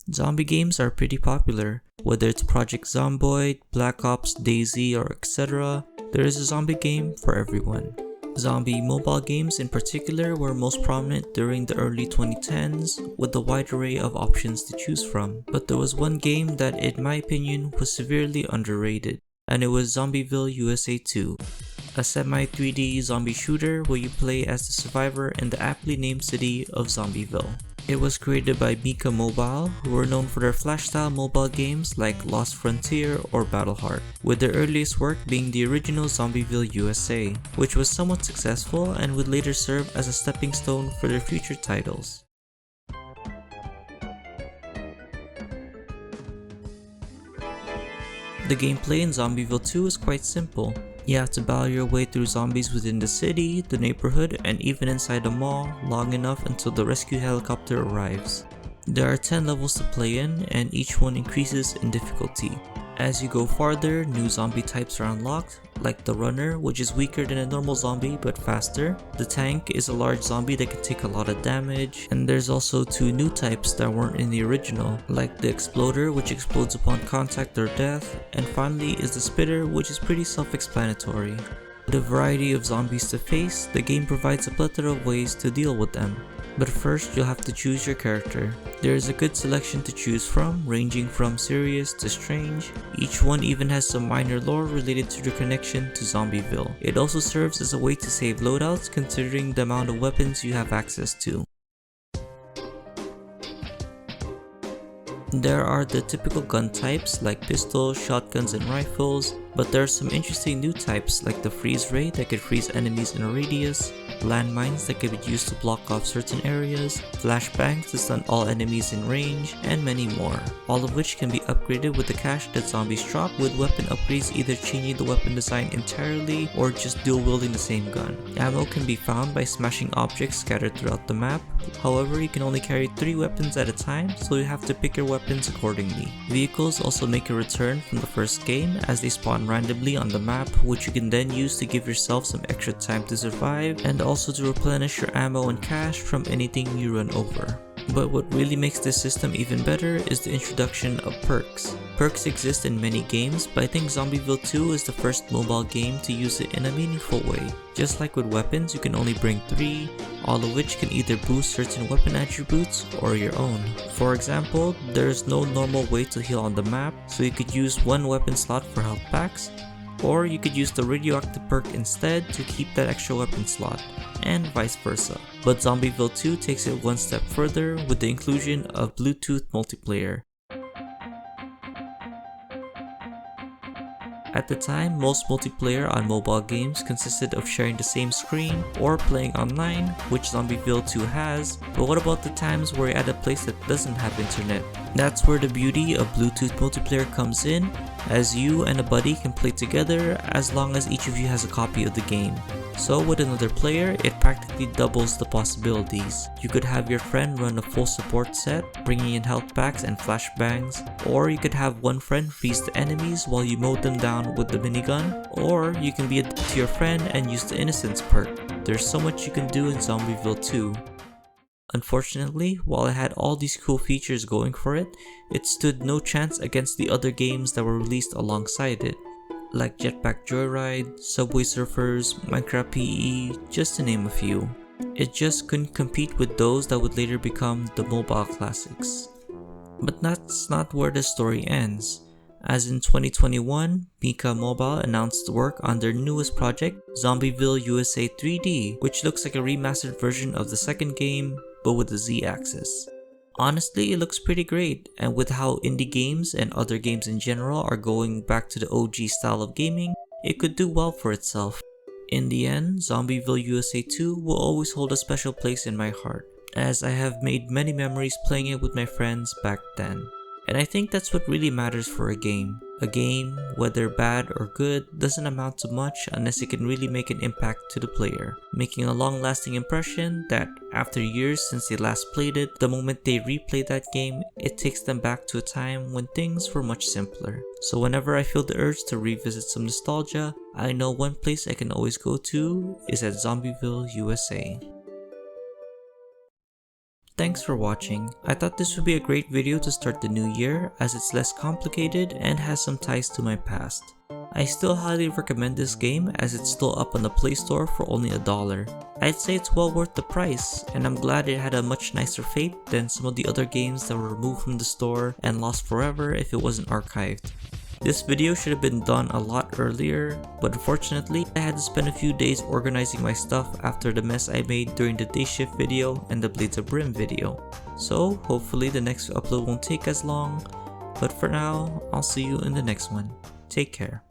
Zombie games are pretty popular, whether it's Project Zomboid, Black Ops, DayZ, or etc. There is a zombie game for everyone. Zombie mobile games in particular were most prominent during the early 2010s with a wide array of options to choose from. But there was one game that in my opinion was severely underrated, and it was Zombieville USA 2. A semi-3D zombie shooter where you play as the survivor in the aptly named city of Zombieville. It was created by Mika Mobile, who were known for their flash-style mobile games like Lost Frontier or Battleheart, with their earliest work being the original Zombieville USA, which was somewhat successful and would later serve as a stepping stone for their future titles. The gameplay in Zombieville 2 is quite simple. You have to battle your way through zombies within the city, the neighborhood, and even inside a mall long enough until the rescue helicopter arrives. There are 10 levels to play in, and each one increases in difficulty. As you go farther, new zombie types are unlocked, like the runner, which is weaker than a normal zombie but faster. The tank is a large zombie that can take a lot of damage, and there's also 2 new types that weren't in the original, like the exploder, which explodes upon contact or death, and finally is the spitter, which is pretty self-explanatory. With a variety of zombies to face, the game provides a plethora of ways to deal with them. But first, you'll have to choose your character. There is a good selection to choose from, ranging from serious to strange. Each one even has some minor lore related to their connection to Zombieville. It also serves as a way to save loadouts considering the amount of weapons you have access to. There are the typical gun types like pistols, shotguns, and rifles, but there are some interesting new types like the freeze ray that could freeze enemies in a radius, landmines that could be used to block off certain areas, flashbangs to stun all enemies in range, and many more, all of which can be upgraded with the cash that zombies drop, with weapon upgrades either changing the weapon design entirely or just dual wielding the same gun. Ammo can be found by smashing objects scattered throughout the map, however you can only carry 3 weapons at a time, so you have to pick your weapons accordingly. Vehicles also make a return from the first game as they spawn randomly on the map, which you can then use to give yourself some extra time to survive and also to replenish your ammo and cash from anything you run over. But what really makes this system even better is the introduction of perks. Perks exist in many games, but I think Zombieville 2 is the first mobile game to use it in a meaningful way. Just like with weapons, you can only bring 3, all of which can either boost certain weapon attributes or your own. For example, there is no normal way to heal on the map, so you could use 1 weapon slot for health packs, or you could use the radioactive perk instead to keep that extra weapon slot, and vice versa. But Zombieville 2 takes it one step further with the inclusion of Bluetooth multiplayer. At the time, most multiplayer on mobile games consisted of sharing the same screen or playing online, which Zombieville 2 has, but what about the times where you're at a place that doesn't have internet? That's where the beauty of Bluetooth multiplayer comes in, as you and a buddy can play together as long as each of you has a copy of the game. So with another player, it practically doubles the possibilities. You could have your friend run a full support set, bringing in health packs and flashbangs, or you could have one friend freeze the enemies while you mow them down with the minigun, or you can be a to your friend and use the innocence perk. There's so much you can do in Zombieville 2. Unfortunately, while it had all these cool features going for it, it stood no chance against the other games that were released alongside it, like Jetpack Joyride, Subway Surfers, Minecraft PE, just to name a few. It just couldn't compete with those that would later become the mobile classics. But that's not where the story ends, as in 2021, Mika Mobile announced work on their newest project, Zombieville USA 3D, which looks like a remastered version of the second game, but with a Z-axis. Honestly, it looks pretty great, and with how indie games and other games in general are going back to the OG style of gaming, it could do well for itself. In the end, Zombieville USA 2 will always hold a special place in my heart, as I have made many memories playing it with my friends back then. And I think that's what really matters for a game. A game, whether bad or good, doesn't amount to much unless it can really make an impact to the player, making a long-lasting impression that, after years since they last played it, the moment they replay that game, it takes them back to a time when things were much simpler. So whenever I feel the urge to revisit some nostalgia, I know one place I can always go to is at Zombieville USA. Thanks for watching. I thought this would be a great video to start the new year as it's less complicated and has some ties to my past. I still highly recommend this game as it's still up on the Play Store for only $1. I'd say it's well worth the price, and I'm glad it had a much nicer fate than some of the other games that were removed from the store and lost forever if it wasn't archived. This video should have been done a lot earlier, but unfortunately I had to spend a few days organizing my stuff after the mess I made during the day shift video and the Blades of Brim video. So hopefully the next upload won't take as long, but for now, I'll see you in the next one. Take care.